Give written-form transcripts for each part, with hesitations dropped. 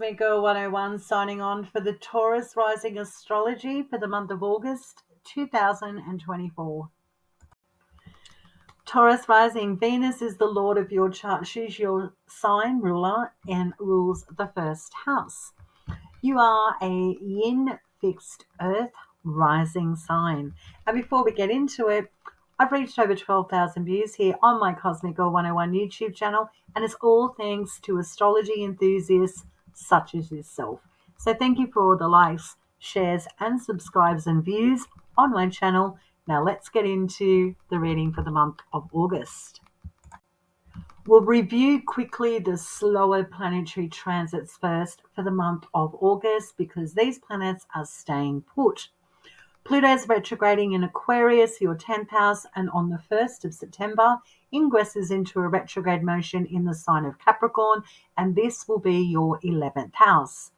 Cosmic Girl 101 signing on for the Taurus Rising Astrology for the month of August 2024. Taurus Rising, Venus is the Lord of your chart. She's your sign ruler and rules the first house. You are a yin fixed earth rising sign. And before we get into it, I've reached over 12,000 views here on my Cosmic Girl 101 YouTube channel, and it's all thanks to astrology enthusiasts such as yourself. So thank you for all the likes, shares, and subscribes and views on my channel. Now let's get into the reading for the month of August. We'll review quickly the slower planetary transits first for the month of August because these planets are staying put. Pluto's retrograding in Aquarius, your 10th house, and on the 1st of September, ingresses into a retrograde motion in the sign of Capricorn, and this will be your 11th house.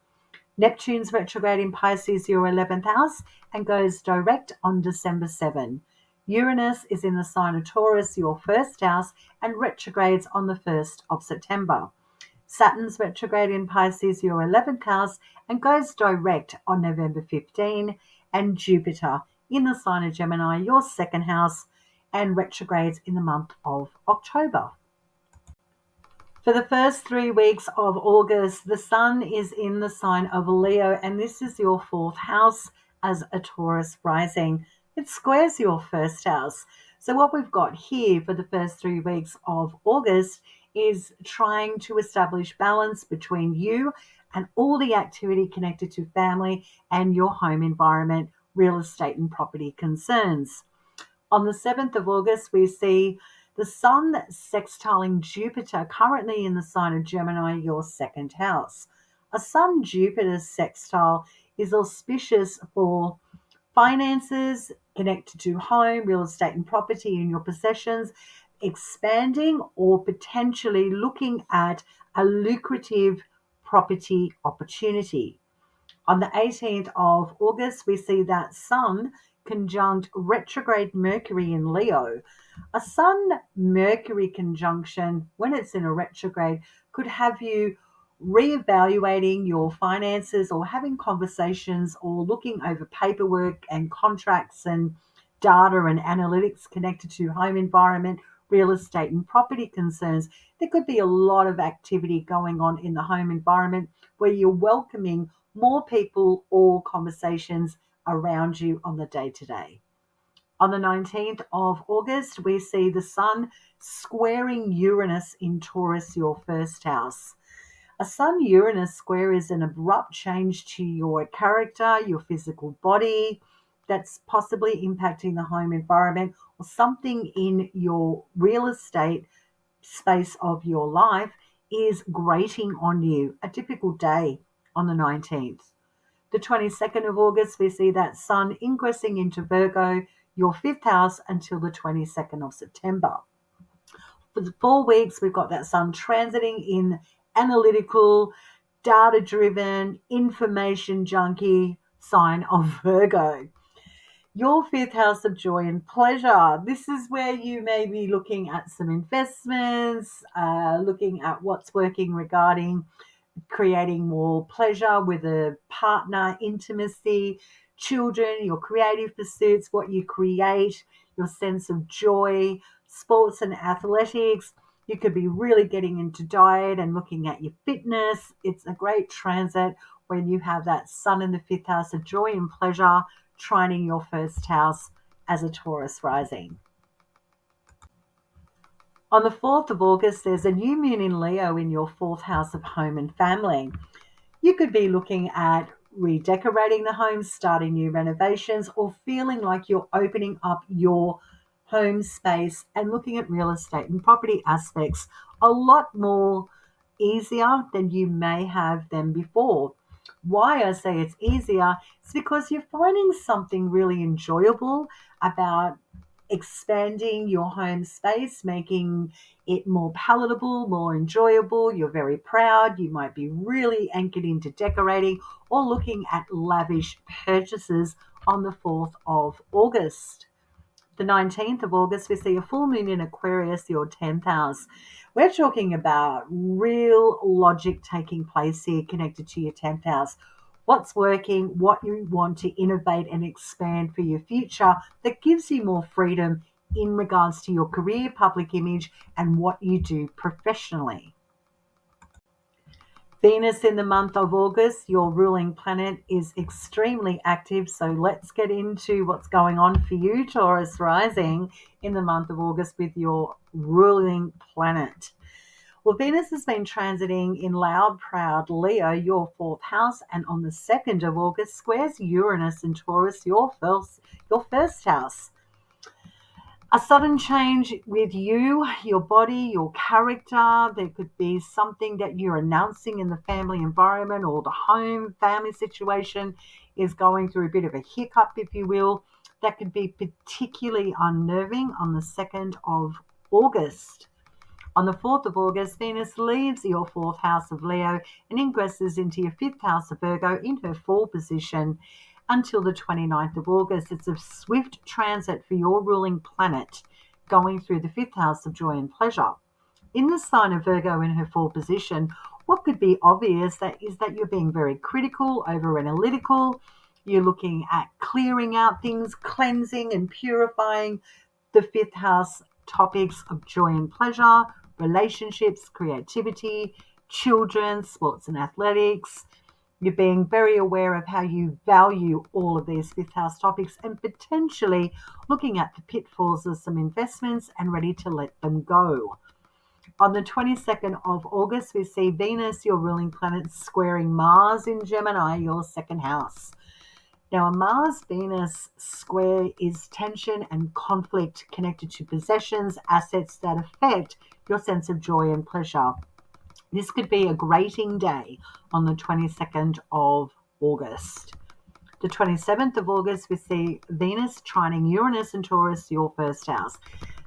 Neptune's retrograde in Pisces, your 11th house, and goes direct on December 7. Uranus is in the sign of Taurus, your 1st house, and retrogrades on the 1st of September. Saturn's retrograde in Pisces, your 11th house, and goes direct on November 15, and Jupiter in the sign of Gemini, your 2nd house, and retrogrades in the month of October. For the first 3 weeks of August, the Sun is in the sign of Leo, and this is your 4th house as a Taurus rising. It squares your 1st house. So what we've got here for the first 3 weeks of August is trying to establish balance between you and all the activity connected to family and your home environment, real estate and property concerns. On the 7th of August, we see the Sun sextiling Jupiter, currently in the sign of Gemini, your 2nd house. A Sun-Jupiter sextile is auspicious for finances connected to home, real estate and property and your possessions, expanding or potentially looking at a lucrative property opportunity. On the 18th of August, we see that Sun conjunct retrograde Mercury in Leo. A Sun-Mercury conjunction, when it's in a retrograde, could have you reevaluating your finances or having conversations or looking over paperwork and contracts and data and analytics connected to home environment, real estate and property concerns. There could be a lot of activity going on in the home environment where you're welcoming more people or conversations around you on the day-to-day. On the 19th of August, we see the Sun squaring Uranus in Taurus, your 1st house. A Sun-Uranus square is an abrupt change to your character, your physical body, that's possibly impacting the home environment or something in your real estate space of your life is grating on you. A difficult day on the 19th. The 22nd of August, we see that Sun ingressing into Virgo, your 5th house, until the 22nd of September. For the 4 weeks, we've got that Sun transiting in analytical, data-driven, information junkie sign of Virgo. Your 5th house of joy and pleasure. This is where you may be looking at some investments, looking at what's working regarding creating more pleasure with a partner, intimacy, children, your creative pursuits, what you create, your sense of joy, sports and athletics. You could be really getting into diet and looking at your fitness. It's a great transit when you have that Sun in the 5th house of joy and pleasure trining your 1st house as a Taurus rising. On the 4th of August, there's a new moon in Leo in your 4th house of home and family. You could be looking at redecorating the home, starting new renovations, or feeling like you're opening up your home space and looking at real estate and property aspects a lot more easier than you may have them before. Why I say it's easier is because you're finding something really enjoyable about expanding your home space, making it more palatable, more enjoyable. You're very proud. You might be really anchored into decorating or looking at lavish purchases on the 4th of August. The 19th of August, we see a full moon in Aquarius, your 10th house. We're talking about real logic taking place here connected to your 10th house. What's working, what you want to innovate and expand for your future that gives you more freedom in regards to your career, public image, and what you do professionally. Venus in the month of August, your ruling planet, is extremely active. So let's get into what's going on for you, Taurus Rising, in the month of August with your ruling planet. Well, Venus has been transiting in loud, proud Leo, your fourth house, and on the 2nd of August squares Uranus in Taurus, your first house. A sudden change with you, your body, your character. There could be something that you're announcing in the family environment, or the home family situation is going through a bit of a hiccup, if you will. That could be particularly unnerving on the 2nd of August. On the 4th of August, Venus leaves your fourth house of Leo and ingresses into your fifth house of Virgo in her fall position until the 29th of August. It's a swift transit for your ruling planet going through the fifth house of joy and pleasure. In the sign of Virgo in her fall position, what could be obvious is that you're being very critical, over analytical. You're looking at clearing out things, cleansing and purifying the fifth house topics of joy and pleasure, relationships, creativity, children, sports and athletics. You're being very aware of how you value all of these fifth house topics and potentially looking at the pitfalls of some investments and ready to let them go. On the 22nd of August, we see Venus, your ruling planet, squaring Mars in Gemini, your second house. Now, a Mars-Venus square is tension and conflict connected to possessions, assets that affect your sense of joy and pleasure. This could be a grating day on the 22nd of August. The 27th of August, we see Venus trining Uranus and Taurus, your first house.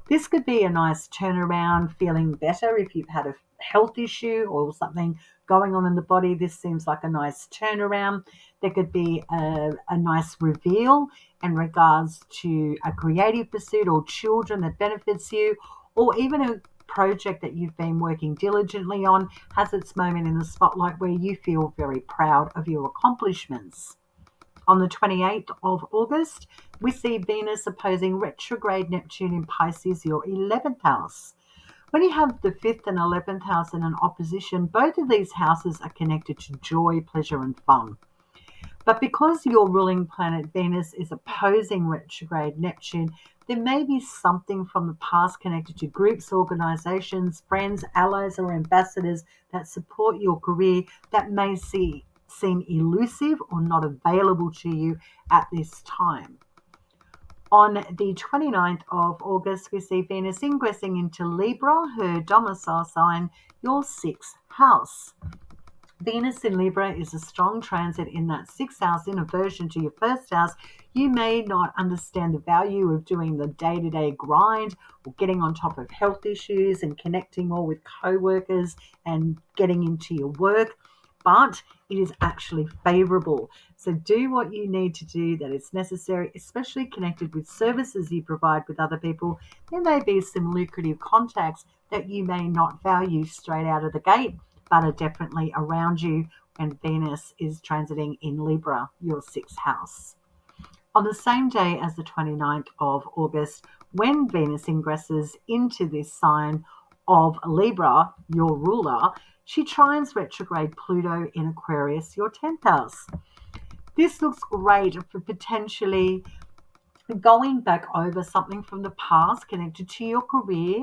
This could be a nice turnaround, feeling better if you've had a health issue or something going on in the body. This seems like a nice turnaround. There could be a nice reveal in regards to a creative pursuit or children that benefits you, or even a project that you've been working diligently on has its moment in the spotlight where you feel very proud of your accomplishments. On the 28th of August, we see Venus opposing retrograde Neptune in Pisces, your 11th house. When you have the 5th and 11th house in an opposition, both of these houses are connected to joy, pleasure, and fun. But because your ruling planet Venus is opposing retrograde Neptune, there may be something from the past connected to groups, organizations, friends, allies, or ambassadors that support your career that may seem elusive or not available to you at this time. On the 29th of August, we see Venus ingressing into Libra, her domicile sign, your sixth house. Venus in Libra is a strong transit in that sixth house in aversion to your first house. You may not understand the value of doing the day-to-day grind or getting on top of health issues and connecting more with co-workers and getting into your work, but it is actually favorable. So do what you need to do that is necessary, especially connected with services you provide with other people. There may be some lucrative contacts that you may not value straight out of the gate, but are definitely around you when Venus is transiting in Libra, your sixth house. On the same day as the 29th of August, when Venus ingresses into this sign of Libra, your ruler, she trines retrograde Pluto in Aquarius, your 10th house. This looks great for potentially going back over something from the past connected to your career.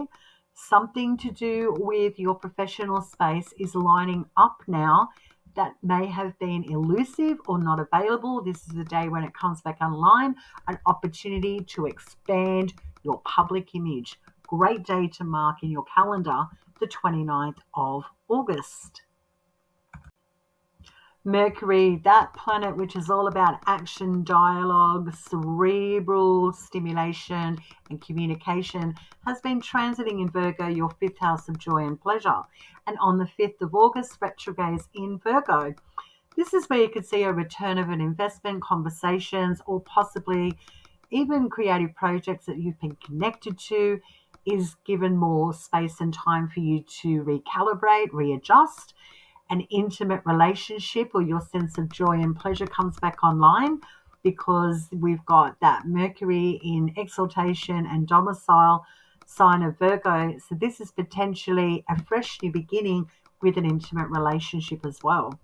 Something to do with your professional space is lining up now that may have been elusive or not available. This is the day when it comes back online, an opportunity to expand your public image. Great day to mark in your calendar, the 29th of August. Mercury, that planet which is all about action, dialogue, cerebral stimulation, and communication, has been transiting in Virgo, your fifth house of joy and pleasure. And on the 5th of August, retrogrades in Virgo. This is where you could see a return of an investment, conversations, or possibly even creative projects that you've been connected to is given more space and time for you to recalibrate, readjust. An intimate relationship or your sense of joy and pleasure comes back online because we've got that Mercury in exaltation and domicile sign of Virgo. So this is potentially a fresh new beginning with an intimate relationship as well.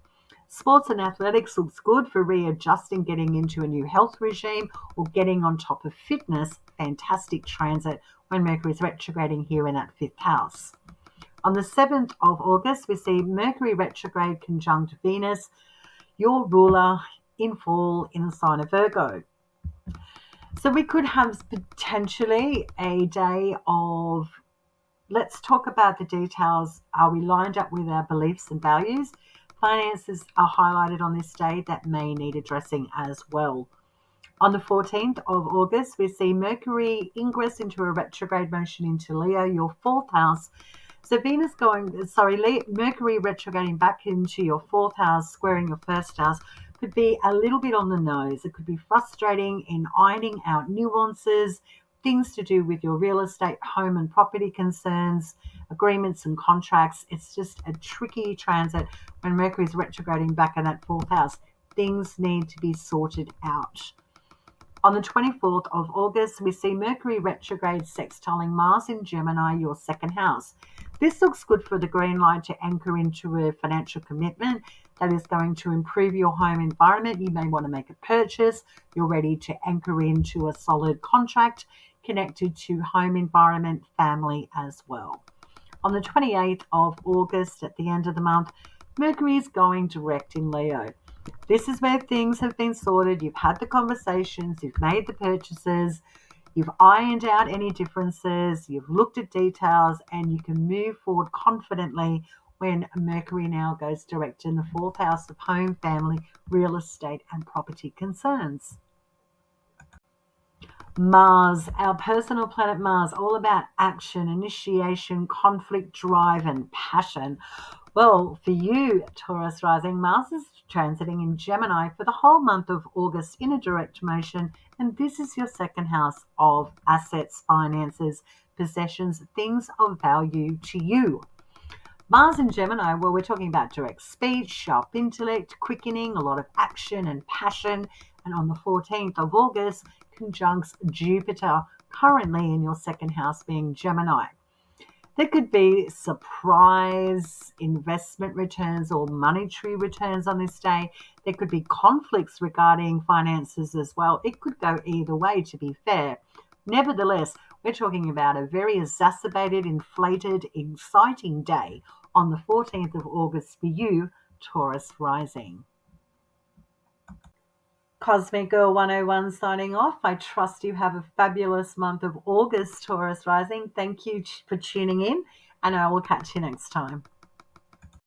Sports and athletics looks good for readjusting, getting into a new health regime, or getting on top of fitness. Fantastic transit when Mercury is retrograding here in that fifth house. On the 7th of August, we see Mercury retrograde conjunct Venus, your ruler, in fall in the sign of Virgo. So we could have potentially a day of, let's talk about the details. Are we lined up with our beliefs and values? Finances are highlighted on this day that may need addressing as well. On the 14th of August, we see Mercury ingress into a retrograde motion into Leo, your fourth house. So Mercury retrograding back into your fourth house, squaring your first house, could be a little bit on the nose. It could be frustrating in ironing out nuances, things to do with your real estate, home and property concerns, agreements and contracts. It's just a tricky transit when Mercury is retrograding back in that fourth house. Things need to be sorted out. On the 24th of August, we see Mercury retrograde sextiling Mars in Gemini, your second house. This looks good for the green light to anchor into a financial commitment that is going to improve your home environment. You may want to make a purchase. You're ready to anchor into a solid contract connected to home environment, family as well. On the 28th of August, at the end of the month, Mercury is going direct in Leo. This is where things have been sorted. You've had the conversations, you've made the purchases, you've ironed out any differences, you've looked at details, and you can move forward confidently when Mercury now goes direct in the fourth house of home, family, real estate, and property concerns. Mars, our personal planet Mars, all about action, initiation, conflict, drive, and passion. Well, for you, Taurus Rising, Mars is transiting in Gemini for the whole month of August in a direct motion, and this is your second house of assets, finances, possessions, things of value to you. Mars in Gemini, well, we're talking about direct speech, sharp intellect, quickening, a lot of action and passion, and on the 14th of August, conjuncts Jupiter, currently in your second house being Gemini. There could be surprise investment returns or monetary returns on this day. There could be conflicts regarding finances as well. It could go either way, to be fair. Nevertheless, we're talking about a very exacerbated, inflated, exciting day on the 14th of August for you, Taurus Rising. Cosmic Girl 101 signing off. I trust you have a fabulous month of August, Taurus Rising. Thank you for tuning in, and I will catch you next time.